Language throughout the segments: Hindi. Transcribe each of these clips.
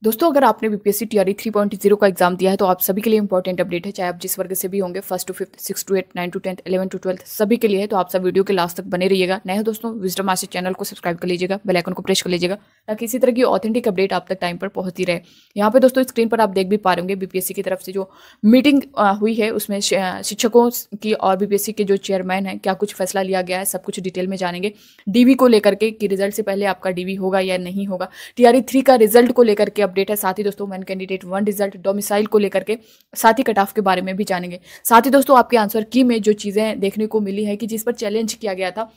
दोस्तों, अगर आपने बीपीएससी टीआरई 3.0 का एग्जाम दिया है तो आप सभी के लिए इंपॉर्टेंट अपडेट है। चाहे आप जिस वर्ग से भी होंगे, first to fifth, six to eight, 9 to 10th, 11 to 12th, सभी के लिए है। तो आप सब वीडियो के लास्ट तक बने रहिएगा। नए हो दोस्तों, विजडम मास्टर चैनल को सब्सक्राइब कर लीजिएगा, बेल आइकन को प्रेस कर लीजिएगा ताकि इसी तरह की ऑथेंटिक अपडेट आप तक टाइम पर पहुंचती रहे। यहाँ पे दोस्तों स्क्रीन पर आप देख भी पा रहे होंगे बीपीएससी की तरफ से जो मीटिंग हुई है उसमें शिक्षकों की और बीपीएससी के जो चेयरमैन है क्या कुछ फैसला लिया गया है, सब कुछ डिटेल में जानेंगे। डीवी को लेकर के कि रिजल्ट से पहले आपका डीवी होगा या नहीं होगा, टीआरई 3 का रिजल्ट को लेकर के अपडेट है। साथ ही दोस्तों one candidate one result, domicile को लेकर के, साथ ही कट ऑफ के बारे में भी जानेंगे। साथ ही दोस्तों आपके आंसर की में जो चीजें देखने को मिली है कि जिस पर चैलेंज किया गया था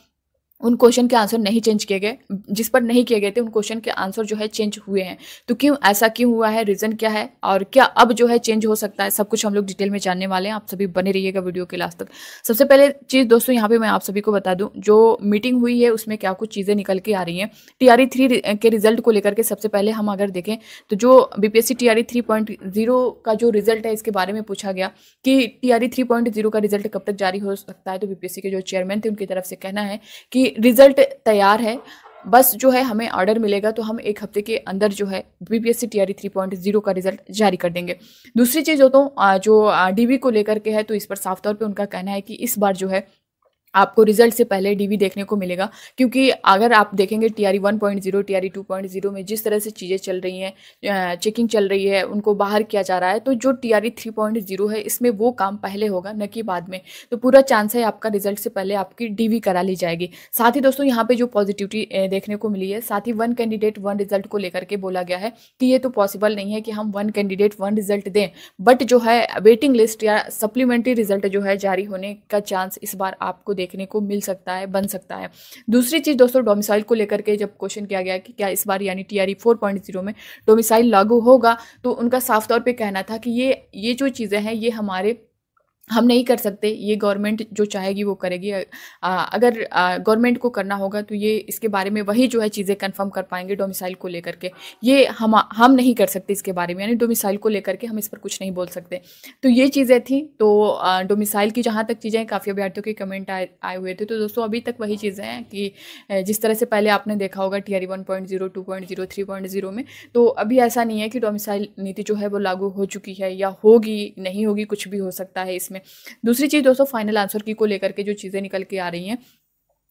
उन क्वेश्चन के आंसर नहीं चेंज किए गए, जिस पर नहीं किए गए थे उन क्वेश्चन के आंसर जो है चेंज हुए हैं। तो क्यों ऐसा क्यों हुआ है, रीजन क्या है और क्या अब जो है चेंज हो सकता है, सब कुछ हम लोग डिटेल में जानने वाले हैं। आप सभी बने रहिएगा वीडियो के लास्ट तक। सबसे पहले चीज दोस्तों यहाँ पे मैं आप सभी को बता दूं, जो मीटिंग हुई है उसमें क्या कुछ चीजें निकल के आ रही हैं टीआरई 3 के रिजल्ट को लेकर के। सबसे पहले हम अगर देखें तो जो बीपीएससी टीआरई 3.0 का जो रिजल्ट है इसके बारे में पूछा गया कि टीआरई 3.0 का रिजल्ट कब तक जारी हो सकता है। तो बीपीएससी के जो चेयरमैन थे उनकी तरफ से कहना है कि रिजल्ट तैयार है, बस जो है हमें ऑर्डर मिलेगा तो हम एक हफ्ते के अंदर जो है बीपीएससी टीआरई 3.0 का रिजल्ट जारी कर देंगे। दूसरी चीज हो तो जो डीवी को लेकर के है तो इस पर साफ तौर पे उनका कहना है कि इस बार जो है आपको रिजल्ट से पहले डीवी देखने को मिलेगा, क्योंकि अगर आप देखेंगे टीआरई 1.0 टीआरई 2.0 में जिस तरह से चीज़ें चल रही हैं, चेकिंग चल रही है, उनको बाहर किया जा रहा है, तो जो टीआरई 3.0 है इसमें वो काम पहले होगा न कि बाद में। तो पूरा चांस है आपका रिजल्ट से पहले आपकी डीवी करा ली जाएगी। साथ ही दोस्तों यहाँ पे जो पॉजिटिविटी देखने को मिली है, साथ ही वन कैंडिडेट वन रिजल्ट को लेकर के बोला गया है कि ये तो पॉसिबल नहीं है कि हम वन कैंडिडेट वन रिजल्ट दें, बट जो है वेटिंग लिस्ट या सप्लीमेंट्री रिजल्ट जो है जारी होने का चांस इस बार आपको देखने को मिल सकता है, बन सकता है। दूसरी चीज दोस्तों डोमिसाइल को लेकर के जब क्वेश्चन किया गया कि क्या इस बार यानी टीआरई 4.0 में डोमिसाइल लागू होगा, तो उनका साफ तौर पे कहना था कि ये जो चीजें हैं ये हम नहीं कर सकते, ये गवर्नमेंट जो चाहेगी वो करेगी। अगर गवर्नमेंट को करना होगा तो ये इसके बारे में वही जो है चीज़ें कंफर्म कर पाएंगे डोमिसाइल को लेकर के। ये हम नहीं कर सकते इसके बारे में, यानी डोमिसाइल को लेकर के हम इस पर कुछ नहीं बोल सकते। तो ये चीज़ें थी। तो डोमिसाइल की जहाँ तक चीज़ें, काफ़ी अभ्यर्थियों के कमेंट आए हुए थे। तो दोस्तों अभी तक वही चीज़ें हैं कि जिस तरह से पहले आपने देखा होगा टीआरई 1.0 2.0 3.0 में, तो अभी ऐसा नहीं है कि डोमिसाइल नीति जो है वो लागू हो चुकी है या होगी, नहीं होगी, कुछ भी हो सकता है इसमें। दूसरी चीज दोस्तों फाइनल आंसर की को लेकर के जो चीजें निकल के आ रही हैं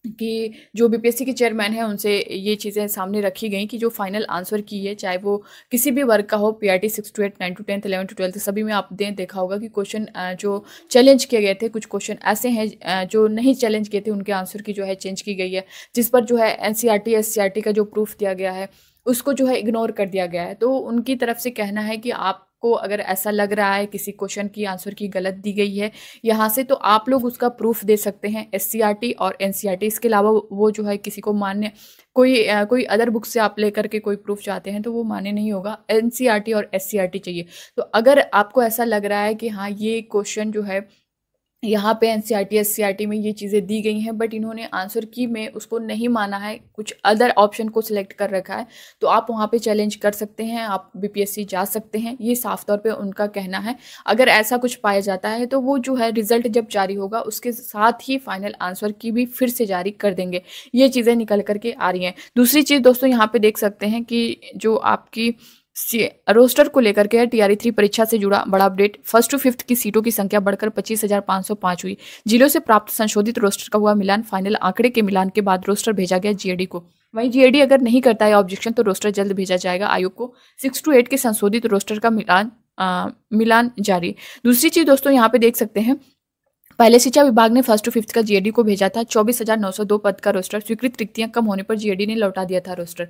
कि जो बीपीएससी के चेयरमैन हैं उनसे ये चीज़ें सामने रखी गई कि जो फाइनल आंसर की है, चाहे वो किसी भी वर्ग का हो, PRT 6 to 8, 9 to 10th, 11 to 12th, सभी में आपने देखा होगा कि क्वेश्चन जो चैलेंज किए गए थे, कुछ क्वेश्चन ऐसे हैं जो नहीं चैलेंज किए थे, उनके आंसर की जो है चेंज की गई है, जिस पर जो है एनसीईआरटी एससीईआरटी का जो प्रूफ दिया गया है उसको जो है इग्नोर कर दिया गया है। तो उनकी तरफ से कहना है कि आपको अगर ऐसा लग रहा है किसी क्वेश्चन की आंसर की गलत दी गई है यहाँ से, तो आप लोग उसका प्रूफ दे सकते हैं एससीईआरटी और एनसीईआरटी। इसके अलावा वो जो है किसी को मान्य कोई अदर बुक से आप लेकर के कोई प्रूफ चाहते हैं तो वो मान्य नहीं होगा, एनसीईआरटी और एससीईआरटी चाहिए। तो अगर आपको ऐसा लग रहा है कि हाँ ये क्वेश्चन जो है यहाँ पे एनसीईआरटी एससीईआरटी में ये चीज़ें दी गई हैं बट इन्होंने आंसर की में उसको नहीं माना है, कुछ अदर ऑप्शन को सिलेक्ट कर रखा है, तो आप वहाँ पे चैलेंज कर सकते हैं, आप बीपीएससी जा सकते हैं। ये साफ तौर पे उनका कहना है। अगर ऐसा कुछ पाया जाता है तो वो जो है रिजल्ट जब जारी होगा उसके साथ ही फाइनल आंसर की भी फिर से जारी कर देंगे। ये चीज़ें निकल करके आ रही हैं। दूसरी चीज़ दोस्तों यहाँ पे देख सकते हैं कि जो आपकी रोस्टर को लेकर के टीआरई 3 परीक्षा से जुड़ा बड़ा अपडेट। फर्स्ट टू फिफ्थ की सीटों की संख्या बढ़कर 25,505 हुई। जिलों से प्राप्त संशोधित रोस्टर का हुआ मिलान। फाइनल आंकड़े के मिलान के बाद रोस्टर भेजा गया जीएडी को। वहीं जीएडी अगर नहीं करता है ऑब्जेक्शन तो रोस्टर जल्द भेजा जाएगा आयोग को। 6 टू 8 के संशोधित रोस्टर का मिलान जारी। दूसरी चीज दोस्तों यहाँ पे देख सकते हैं, पहले शिक्षा विभाग ने फर्स्ट टू फिफ्थ का जीएडी को भेजा था। 24,902 पद का रोस्टर, स्वीकृत रिक्तियां कम होने पर जीएडी ने लौटा दिया था रोस्टर।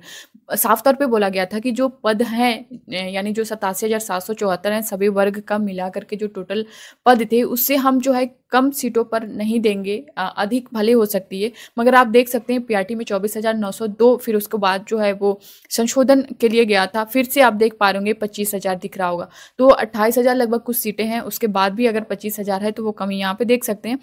साफ तौर पे बोला गया था कि जो पद हैं यानी जो 87,774 हैं, सभी वर्ग का मिला करके जो टोटल पद थे उससे हम जो है कम सीटों पर नहीं देंगे, अधिक भले हो सकती है, मगर आप देख सकते हैं पीआरटी में 24,902, फिर उसके बाद जो है वो संशोधन के लिए गया था, फिर से आप देख पा रहे 25,000 दिख रहा होगा, तो 28,000 लगभग कुछ सीटें हैं। उसके बाद भी अगर 25,000 है तो वो कमी यहाँ पे देख सकते हैं,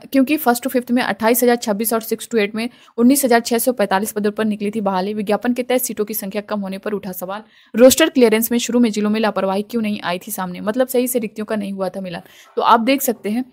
क्योंकि फर्स्ट टू फिफ्थ में 28,026 और 6 टू 8 में 19,645 पदों पर निकली थी बहाली। विज्ञापन के तहत सीटों की संख्या कम होने पर उठा सवाल। रोस्टर क्लियरेंस में शुरू में जिलों में लापरवाही क्यों नहीं आई थी सामने, मतलब सही से रिक्तियों का नहीं हुआ था मिलान। तो आप देख सकते हैं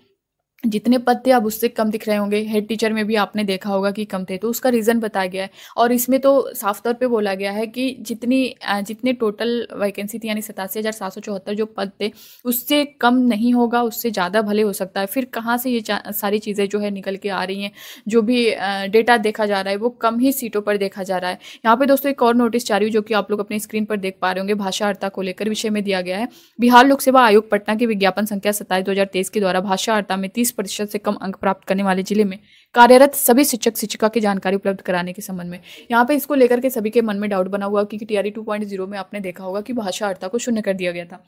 जितने पद थे अब उससे कम दिख रहे होंगे। हेड टीचर में भी आपने देखा होगा कि कम थे, तो उसका रीज़न बताया गया है। और इसमें तो साफ तौर पे बोला गया है कि जितने टोटल वैकेंसी थी यानी 87,774 जो पद थे, उससे कम नहीं होगा, उससे ज़्यादा भले हो सकता है। फिर कहाँ से ये सारी चीज़ें जो है निकल के आ रही हैं, जो भी डेटा देखा जा रहा है वो कम ही सीटों पर देखा जा रहा है। यहाँ पे दोस्तों एक और नोटिस जारी हुई जो कि आप लोग अपनी स्क्रीन पर देख पा रहे होंगे, भाषा अर्ता को लेकर विषय में दिया गया है। बिहार लोक सेवा आयोग पटना के विज्ञापन संख्या 27/2023 के द्वारा भाषा अर्ता में 30% से कम अंक प्राप्त करने वाले जिले में कार्यरत सभी शिक्षक शिक्षिका की जानकारी उपलब्ध कराने के संबंध में। यहाँ पे इसको लेकर के सभी के मन में डाउट बना हुआ कि टीआरई 2.0 में आपने देखा होगा कि भाषा अर्ता को शून्य कर दिया गया था।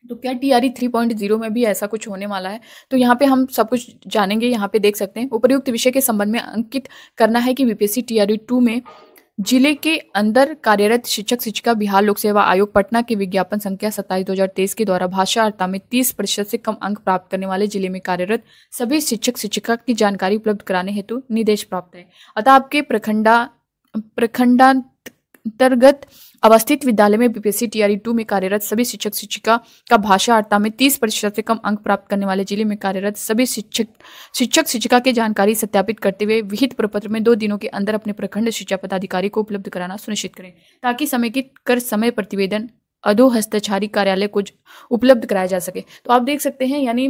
तो क्या टीआरई 3.0 में भी ऐसा कुछ होने वाला है? तो यहाँ पे हम सब कुछ जानेंगे। यहाँ पे देख सकते हैं, उपर्युक्त विषय के संबंध में अंकित करना है कि बीपीएससी टीआरई 2 में जिले के अंदर कार्यरत शिक्षक शिक्षिका बिहार लोक सेवा आयोग पटना के विज्ञापन संख्या 27/2023 के द्वारा भाषा अर्ता में 30% से कम अंक प्राप्त करने वाले जिले में कार्यरत सभी शिक्षक शिक्षिका की जानकारी उपलब्ध कराने हेतु निर्देश प्राप्त है। अतः आपके प्रखंडांतर्गत अवस्थित विद्यालय में बीपीएससी टीआरई 2 में कार्यरत सभी शिक्षक शिक्षिका का भाषा अर्ता में 30% से कम अंक प्राप्त करने वाले जिले में कार्यरत सभी शिक्षक शिक्षिका की जानकारी सत्यापित करते हुए विहित प्रपत्र में 2 दिनों के अंदर अपने प्रखंड शिक्षा पदाधिकारी को उपलब्ध कराना सुनिश्चित करें, ताकि समेकित कर समय प्रतिवेदन अधो हस्ताक्षरी कार्यालय को उपलब्ध कराया जा सके। तो आप देख सकते हैं, यानी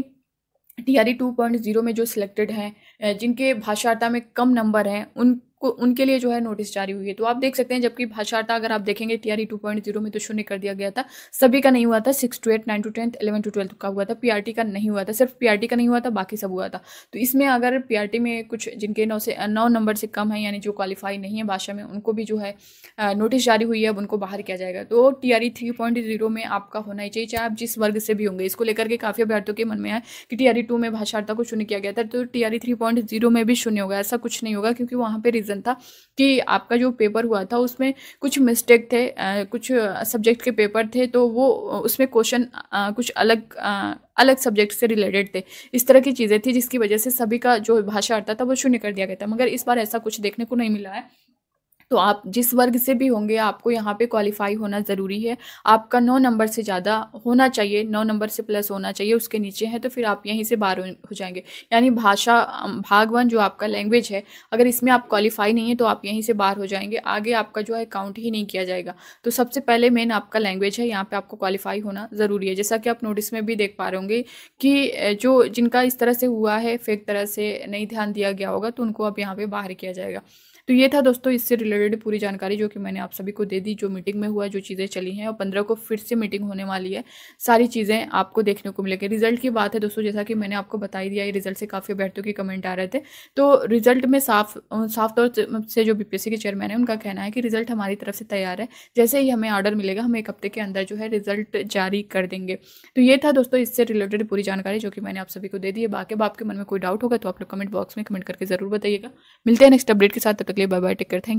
टीआरई 2.0 में जो सिलेक्टेड हैं, जिनके भाषा अर्ता में कम नंबर हैं, उनके लिए जो है नोटिस जारी हुई है। तो आप देख सकते हैं, जबकि भाषा अर्ता अगर आप देखेंगे टीआरई 2.0 में तो शून्य कर दिया गया था, सभी का नहीं हुआ था। 6 to 8, 9 to 10, 11 to 12 का हुआ था, पीआरटी का नहीं हुआ था। सिर्फ पीआरटी का नहीं हुआ था, बाकी सब हुआ था। तो इसमें अगर पीआरटी में कुछ जिनके 9 नंबर से कम है, यानी जो क्वालिफाई नहीं है भाषा में, उनको भी जो है नोटिस जारी हुई है, अब उनको बाहर किया जाएगा। तो टीआरई 3.0 में आपका होना ही चाहिए, चाहे आप जिस वर्ग से भी होंगे। इसको लेकर के काफ़ी अभ्यर्थियों के मन में है कि टीआरई 2 में भाषा अर्ता को शून्य किया गया था, तो टीआरई 3.0 में भी शून्य होगा। ऐसा कुछ नहीं होगा, क्योंकि वहाँ पे रीज़न था कि आपका जो पेपर हुआ था उसमें कुछ मिस्टेक थे, कुछ सब्जेक्ट के पेपर थे, तो वो उसमें क्वेश्चन कुछ अलग सब्जेक्ट से रिलेटेड थे। इस तरह की चीज़ें थी, जिसकी वजह से सभी का जो भाषा अर्ता था वो शून्य कर दिया गया था। मगर इस बार ऐसा कुछ देखने को नहीं मिला है। तो आप जिस वर्ग से भी होंगे, आपको यहाँ पे क्वालिफाई होना ज़रूरी है। आपका 9 नंबर से ज़्यादा होना चाहिए, 9 नंबर से प्लस होना चाहिए। उसके नीचे है तो फिर आप यहीं से बाहर हो जाएंगे। यानी भाषा भाग 1 जो आपका लैंग्वेज है, अगर इसमें आप क्वालिफाई नहीं है तो आप यहीं से बाहर हो जाएंगे। आगे आपका जो है काउंट ही नहीं किया जाएगा। तो सबसे पहले मेन आपका लैंग्वेज है, यहाँ पर आपको क्वालिफाई होना ज़रूरी है। जैसा कि आप नोटिस में भी देख पा रहे होंगे कि जो जिनका इस तरह से हुआ है, फेक तरह से नहीं ध्यान दिया गया होगा, तो उनको अब यहाँ पर बाहर किया जाएगा। तो ये था दोस्तों इससे रिलेटेड पूरी जानकारी जो कि मैंने आप सभी को दे दी, जो मीटिंग में हुआ, जो चीज़ें चली हैं। और 15 को फिर से मीटिंग होने वाली है, सारी चीज़ें आपको देखने को मिलेगी। रिजल्ट की बात है दोस्तों, जैसा कि मैंने आपको बता ही दिया, ये रिजल्ट से काफ़ी अभ्यर्थियों के कमेंट आ रहे थे। तो रिजल्ट में साफ तौर से जो बीपीएससी के चेयरमैन है, उनका कहना है कि रिजल्ट हमारी तरफ से तैयार है, जैसे ही हमें ऑर्डर मिलेगा हम 1 हफ्ते के अंदर जो है रिजल्ट जारी कर देंगे। तो ये था दोस्तों इससे रिलेटेड पूरी जानकारी जो कि मैंने आप सभी को दे दी है। बाकी अब आपके मन में कोई डाउट होगा तो आप लोग कमेंट बॉक्स में कमेंट करके जरूर बताइएगा। मिलते हैं नेक्स्ट अपडेट के साथ, तब तक के लिए bye bye, take care, thank